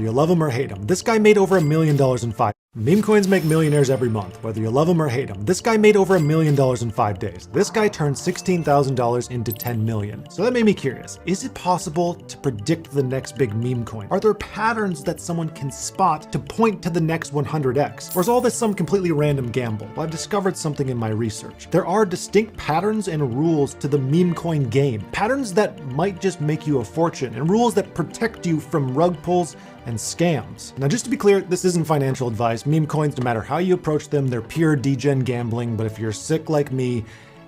You love them or hate them. This guy made over $1 million in 5. Meme coins make millionaires every month, whether you love them or hate them. This guy made over $1 million in 5 days. This guy turned $16,000 into 10 million. So that made me curious. Is it possible to predict the next big meme coin? Are there patterns that someone can spot to point to the next 100x? Or is all this some completely random gamble? Well, I've discovered something in my research. There are distinct patterns and rules to the meme coin game. Patterns that might just make you a fortune, and rules that protect you from rug pulls and scams. Now, just to be clear, this isn't financial advice. Meme coins, no matter how you approach them, they're pure degen gambling. But if you're sick like me,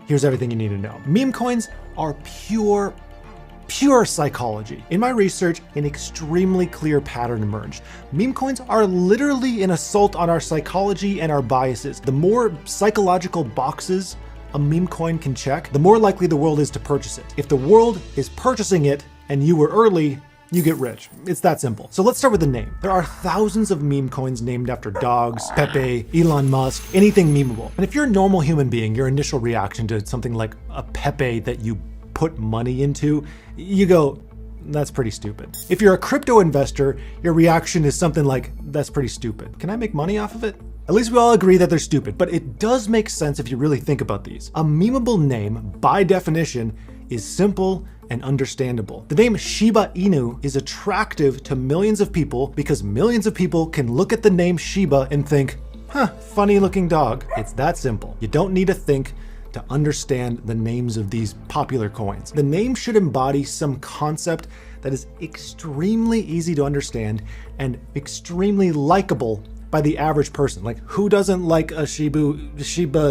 here's everything you need to know. Meme coins are pure psychology. In my research, an extremely clear pattern emerged. Meme coins are literally an assault on our psychology and our biases. The more psychological boxes a meme coin can check, the more likely the world is to purchase it. If the world is purchasing it and you were early, you get rich. It's that simple. So let's start with the name. There are thousands of meme coins named after dogs, Pepe, Elon Musk, anything memeable. And if you're a normal human being, your initial reaction to something like a Pepe that you put money into, you go, that's pretty stupid. If you're a crypto investor, your reaction is something like, that's pretty stupid. Can I make money off of it? At least we all agree that they're stupid, but it does make sense if you really think about these. A memeable name, by definition, is simple and understandable. The name Shiba Inu is attractive to millions of people because millions of people can look at the name Shiba and think, huh, funny looking dog. It's that simple. You don't need to think to understand the names of these popular coins. The name should embody some concept that is extremely easy to understand and extremely likable by the average person. Like, who doesn't like a Shiba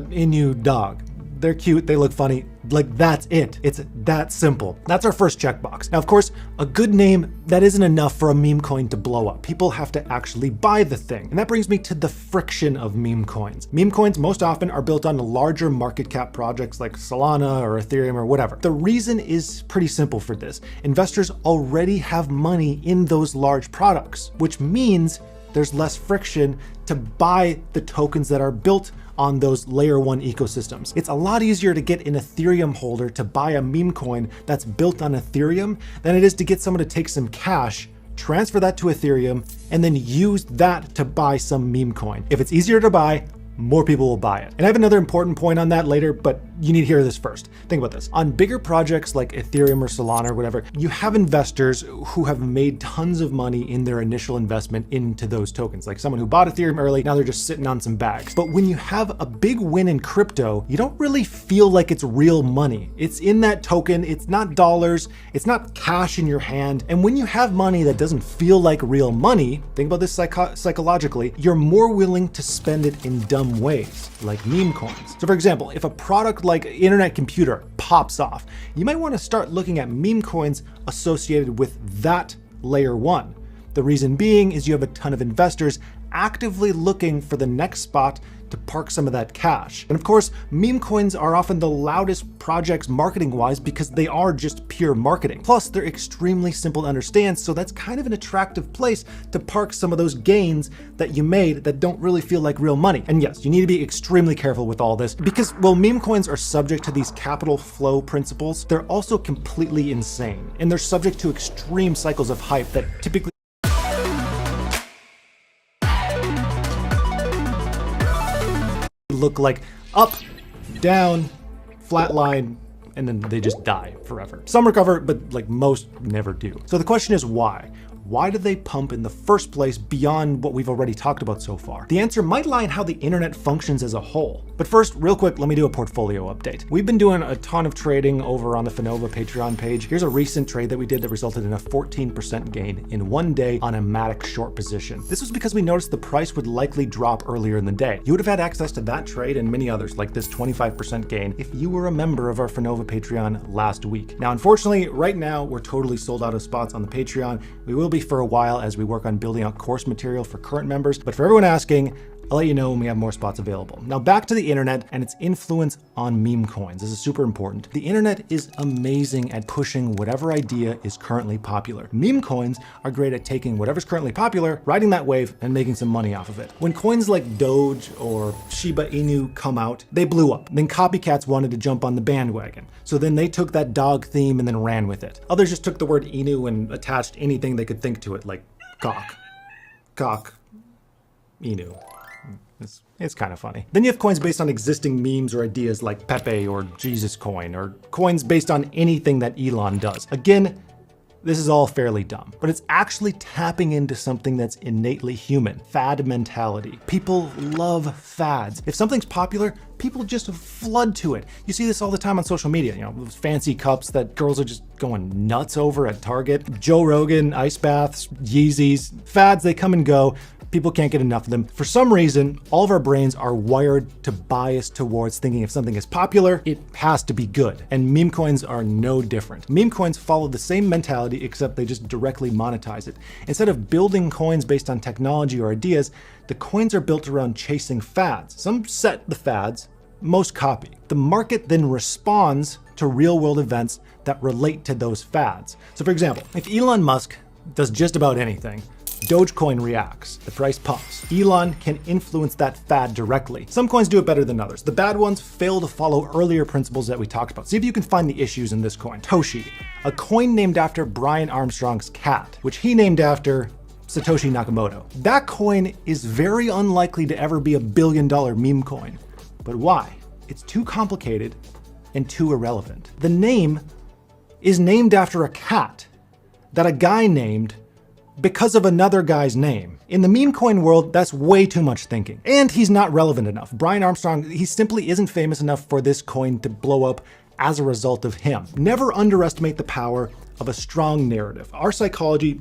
Inu dog? They're cute, they look funny. Like, that's it. It's that simple. That's our first checkbox. Now, of course, a good name, that isn't enough for a meme coin to blow up. People have to actually buy the thing. And that brings me to the friction of meme coins. Meme coins most often are built on larger market cap projects like Solana or Ethereum or whatever. The reason is pretty simple for this. Investors already have money in those large products, which means there's less friction to buy the tokens that are built on those layer 1 ecosystems. It's a lot easier to get an Ethereum holder to buy a meme coin that's built on Ethereum than it is to get someone to take some cash, transfer that to Ethereum, and then use that to buy some meme coin. If it's easier to buy, more people will buy it. And I have another important point on that later, but you need to hear this first. Think about this. On bigger projects like Ethereum or Solana or whatever, you have investors who have made tons of money in their initial investment into those tokens. Like someone who bought Ethereum early, now they're just sitting on some bags. But when you have a big win in crypto, you don't really feel like it's real money. It's in that token, it's not dollars, it's not cash in your hand. And when you have money that doesn't feel like real money, think about this psychologically, you're more willing to spend it in dumb ways, like meme coins. So for example, if a product like internet computer pops off, you might want to start looking at meme coins associated with that layer 1. The reason being is you have a ton of investors actively looking for the next spot to park some of that cash. And of course, meme coins are often the loudest projects marketing-wise because they are just pure marketing. Plus, they're extremely simple to understand, so that's kind of an attractive place to park some of those gains that you made that don't really feel like real money. And yes, you need to be extremely careful with all this because while meme coins are subject to these capital flow principles, they're also completely insane. And they're subject to extreme cycles of hype that typically look like up, down, flat line, and then they just die forever. Some recover, but like most never do. So the question is why? Why do they pump in the first place beyond what we've already talked about so far? The answer might lie in how the internet functions as a whole. But first, real quick, let me do a portfolio update. We've been doing a ton of trading over on the Finova Patreon page. Here's a recent trade that we did that resulted in a 14% gain in one day on a Matic short position. This was because we noticed the price would likely drop earlier in the day. You would have had access to that trade and many others like this 25% gain if you were a member of our Finova Patreon last week. Now, unfortunately, right now, we're totally sold out of spots on the Patreon. We will be for a while as we work on building out course material for current members, but for everyone asking, I'll let you know when we have more spots available. Now back to the internet and its influence on meme coins. This is super important. The internet is amazing at pushing whatever idea is currently popular. Meme coins are great at taking whatever's currently popular, riding that wave, and making some money off of it. When coins like Doge or Shiba Inu come out, they blew up. Then copycats wanted to jump on the bandwagon. So then they took that dog theme and then ran with it. Others just took the word Inu and attached anything they could think to it, like cock. cock inu. It's kind of funny. Then you have coins based on existing memes or ideas like Pepe or Jesus Coin, or coins based on anything that Elon does. Again, this is all fairly dumb, but it's actually tapping into something that's innately human, fad mentality. People love fads. If something's popular, people just flood to it. You see this all the time on social media, you know, those fancy cups that girls are just going nuts over at Target. Joe Rogan, ice baths, Yeezys, fads, they come and go. People can't get enough of them. For some reason, all of our brains are wired to bias towards thinking if something is popular, it has to be good. And meme coins are no different. Meme coins follow the same mentality, except they just directly monetize it. Instead of building coins based on technology or ideas, the coins are built around chasing fads. Some set the fads, most copy. The market then responds to real-world events that relate to those fads. So for example, if Elon Musk does just about anything, Dogecoin reacts, the price pumps. Elon can influence that fad directly. Some coins do it better than others. The bad ones fail to follow earlier principles that we talked about. See if you can find the issues in this coin. Toshi, a coin named after Brian Armstrong's cat, which he named after Satoshi Nakamoto. That coin is very unlikely to ever be $1 billion meme coin. But why? It's too complicated and too irrelevant. The name is named after a cat that a guy named because of another guy's name. In the meme coin world, that's way too much thinking. And he's not relevant enough. Brian Armstrong, he simply isn't famous enough for this coin to blow up as a result of him. Never underestimate the power of a strong narrative. Our psychology,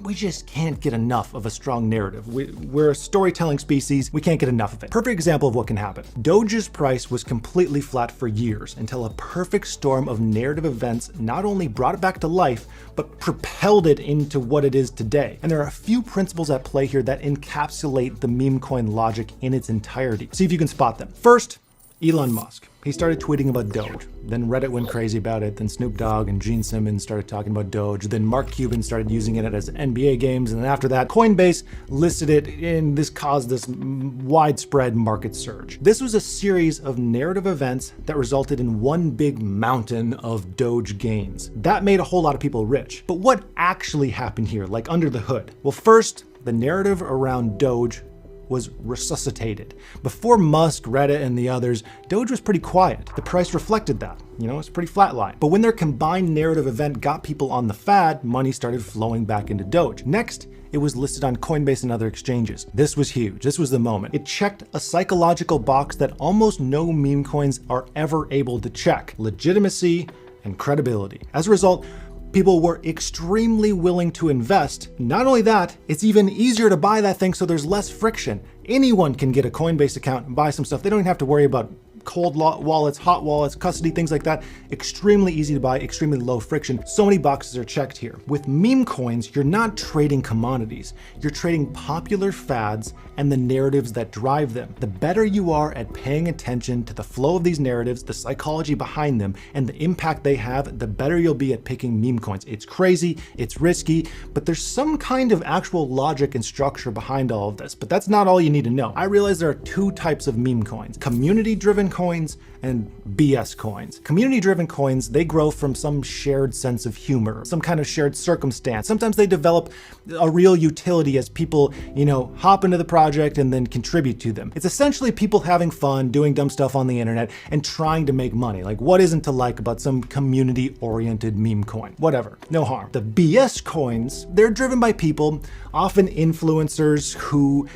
we just can't get enough of a strong narrative. We're a storytelling species, we can't get enough of it. Perfect example of what can happen. Doge's price was completely flat for years until a perfect storm of narrative events not only brought it back to life, but propelled it into what it is today. And there are a few principles at play here that encapsulate the meme coin logic in its entirety. See if you can spot them. First, Elon Musk. He started tweeting about Doge. Then Reddit went crazy about it. Then Snoop Dogg and Gene Simmons started talking about Doge. Then Mark Cuban started using it as NBA games. And then after that, Coinbase listed it, and this caused this widespread market surge. This was a series of narrative events that resulted in one big mountain of Doge gains. That made a whole lot of people rich. But what actually happened here, like under the hood? Well, first, the narrative around Doge was resuscitated. Before Musk, Reddit, and the others, Doge was pretty quiet. The price reflected that. You know, it's pretty flatline. But when their combined narrative event got people on the fad, money started flowing back into Doge. Next, it was listed on Coinbase and other exchanges. This was huge. This was the moment. It checked a psychological box that almost no meme coins are ever able to check: legitimacy and credibility. As a result, people were extremely willing to invest. Not only that, it's even easier to buy that thing, so there's less friction. Anyone can get a Coinbase account and buy some stuff. They don't even have to worry about cold wallets, hot wallets, custody, things like that. Extremely easy to buy, extremely low friction. So many boxes are checked here. With meme coins, you're not trading commodities. You're trading popular fads and the narratives that drive them. The better you are at paying attention to the flow of these narratives, the psychology behind them, and the impact they have, the better you'll be at picking meme coins. It's crazy, it's risky, but there's some kind of actual logic and structure behind all of this. But that's not all you need to know. I realize there are two types of meme coins: community-driven coins and BS coins. Community-driven coins, they grow from some shared sense of humor, some kind of shared circumstance. Sometimes they develop a real utility as people, you know, hop into the project and then contribute to them. It's essentially people having fun, doing dumb stuff on the internet, and trying to make money. Like, what isn't to like about some community-oriented meme coin? Whatever, no harm. The BS coins, they're driven by people, often influencers, who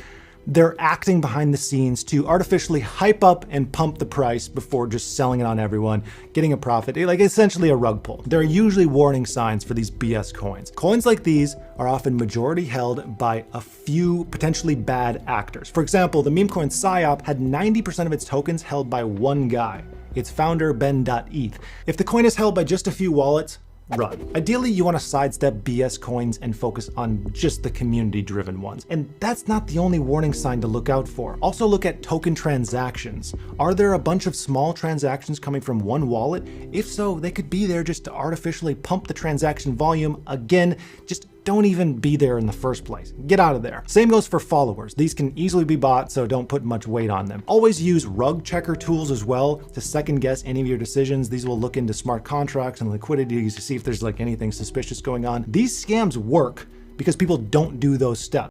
they're acting behind the scenes to artificially hype up and pump the price before just selling it on everyone, getting a profit, like essentially a rug pull. There are usually warning signs for these BS coins. Coins like these are often majority held by a few potentially bad actors. For example, the meme coin PSYOP had 90% of its tokens held by one guy, its founder Ben.eth. If the coin is held by just a few wallets, run. Ideally, you want to sidestep BS coins and focus on just the community-driven ones. And that's not the only warning sign to look out for. Also look at token transactions. Are there a bunch of small transactions coming from one wallet? If so, they could be there just to artificially pump the transaction volume. Again, just don't even be there in the first place. Get out of there. Same goes for followers. These can easily be bought, so don't put much weight on them. Always use rug checker tools as well to second guess any of your decisions. These will look into smart contracts and liquidity to see if there's like anything suspicious going on. These scams work because people don't do those steps.